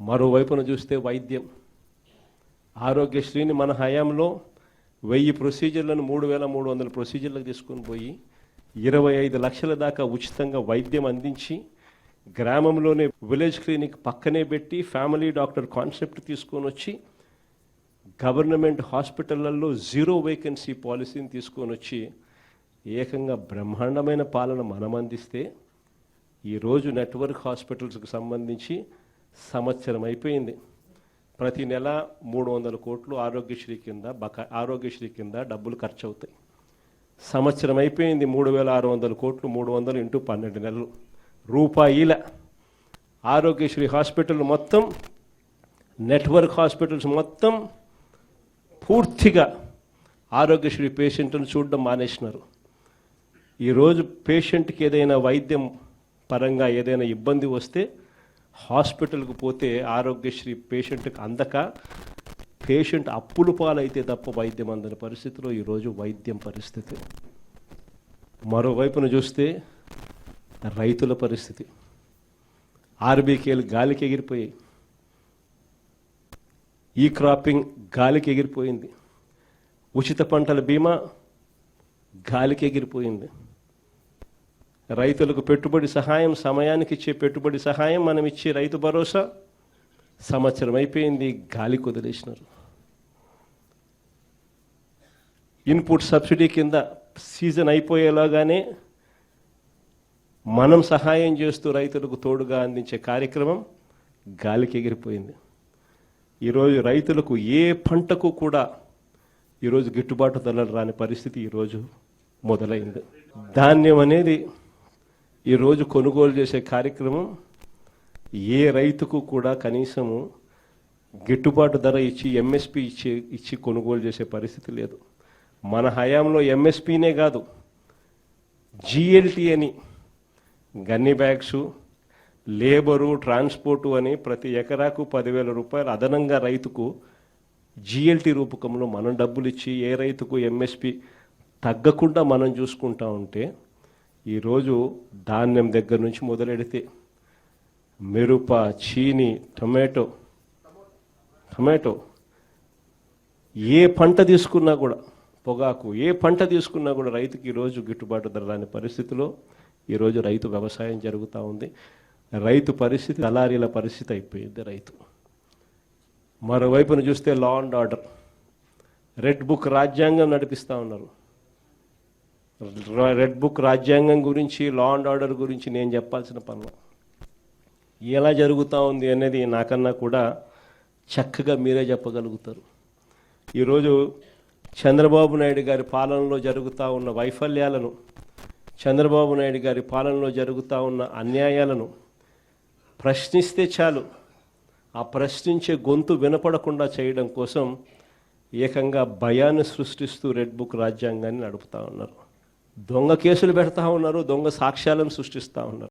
మరోవైపున చూస్తే వైద్యం, ఆరోగ్యశ్రీని మన హయాంలో 1000 ప్రొసీజర్లను 3300 ప్రొసీజర్లకు తీసుకొని పోయి 25 లక్షల దాకా ఉచితంగా వైద్యం అందించి గ్రామంలోనే విలేజ్ క్లినిక్ పక్కనే పెట్టి ఫ్యామిలీ డాక్టర్ కాన్సెప్ట్ తీసుకొని వచ్చి గవర్నమెంట్ హాస్పిటళ్లలో 0 వేకెన్సీ పాలసీని తీసుకొని వచ్చి ఏకంగా బ్రహ్మాండమైన పాలన మనం అందిస్తే ఈరోజు నెట్వర్క్ హాస్పిటల్స్కి సంబంధించి సంవత్సరం అయిపోయింది. ప్రతి నెల 300 కోట్లు ఆరోగ్యశ్రీ కింద డబ్బులు ఖర్చు అవుతాయి. సంవత్సరం అయిపోయింది, 3600 కోట్లు, 300 ఇంటూ 12 నెలలు రూపాయిల ఆరోగ్యశ్రీ హాస్పిటల్ మొత్తం, నెట్వర్క్ హాస్పిటల్స్ మొత్తం పూర్తిగా ఆరోగ్యశ్రీ పేషెంట్ను చూడడం మానేసినారు. ఈరోజు పేషెంట్కి ఏదైనా వైద్యం పరంగా ఏదైనా ఇబ్బంది వస్తే హాస్పిటల్కి పోతే ఆరోగ్యశ్రీ పేషెంట్కి అందక పేషెంట్ అప్పులు పాలైతే తప్ప వైద్యం అందని పరిస్థితిలో ఈరోజు వైద్యం పరిస్థితి. మరోవైపున చూస్తే రైతుల పరిస్థితి, ఆర్బీకేలు గాలికి ఎగిరిపోయాయి, ఈ క్రాపింగ్ గాలికి ఎగిరిపోయింది, ఉచిత పంటల బీమా గాలికి ఎగిరిపోయింది, రైతులకు పెట్టుబడి సహాయం, సమయానికి ఇచ్చే పెట్టుబడి సహాయం, మనం ఇచ్చే రైతు భరోసా సంవత్సరం అయిపోయింది, గాలికి వదిలేసినారు. ఇన్పుట్ సబ్సిడీ కింద సీజన్ అయిపోయేలాగానే మనం సహాయం చేస్తూ రైతులకు తోడుగా అందించే కార్యక్రమం గాలికి ఎగిరిపోయింది. ఈరోజు రైతులకు ఏ పంటకు కూడా ఈరోజు గిట్టుబాటు ధరలు రాని పరిస్థితి ఈరోజు మొదలైంది. ధాన్యం అనేది ఈరోజు కొనుగోలు చేసే కార్యక్రమం ఏ రైతుకు కూడా కనీసము గిట్టుబాటు ధర ఇచ్చి ఎంఎస్పి ఇచ్చి కొనుగోలు చేసే పరిస్థితి లేదు. మన హయాంలో ఎంఎస్పీనే కాదు, జిఎల్టీ అని గన్ని బ్యాగ్సు, లేబరు, ట్రాన్స్పోర్టు అని ప్రతి ఎకరాకు 10,000 రూపాయలు అదనంగా రైతుకు జిఎల్టీ రూపకంలో మనం డబ్బులు ఇచ్చి ఏ రైతుకు ఎంఎస్పి తగ్గకుండా మనం చూసుకుంటా ఉంటే ఈరోజు ధాన్యం దగ్గర నుంచి మొదలెడితే మిరప, చీని, టొమాటో ఏ పంట తీసుకున్నా కూడా, పొగాకు ఏ పంట తీసుకున్నా కూడా రైతుకి ఈరోజు గిట్టుబాటు ధర రాని పరిస్థితిలో ఈరోజు రైతు వ్యవసాయం జరుగుతూ ఉంది. రైతు పరిస్థితి దళారీల పరిస్థితి అయిపోయింది రైతు. మరోవైపున చూస్తే law and order, red book రాజ్యాంగం నడిపిస్తూ ఉన్నారు. రెడ్ బుక్ రాజ్యాంగం గురించి, లా అండ్ ఆర్డర్ గురించి నేను చెప్పాల్సిన పనులు ఎలా జరుగుతూ ఉంది అనేది నాకన్నా కూడా చక్కగా మీరే చెప్పగలుగుతారు. ఈరోజు చంద్రబాబు నాయుడు గారి పాలనలో జరుగుతూ ఉన్న వైఫల్యాలను, చంద్రబాబు నాయుడు గారి పాలనలో జరుగుతూ ఉన్న అన్యాయాలను ప్రశ్నిస్తే చాలు, ఆ ప్రశ్నించే గొంతు వినపడకుండా చేయడం కోసం ఏకంగా భయాన్ని సృష్టిస్తూ రెడ్ బుక్ రాజ్యాంగాన్ని నడుపుతూ ఉన్నారు. దొంగ కేసులు పెడతా ఉన్నారు, దొంగ సాక్ష్యాలను సృష్టిస్తూ ఉన్నారు.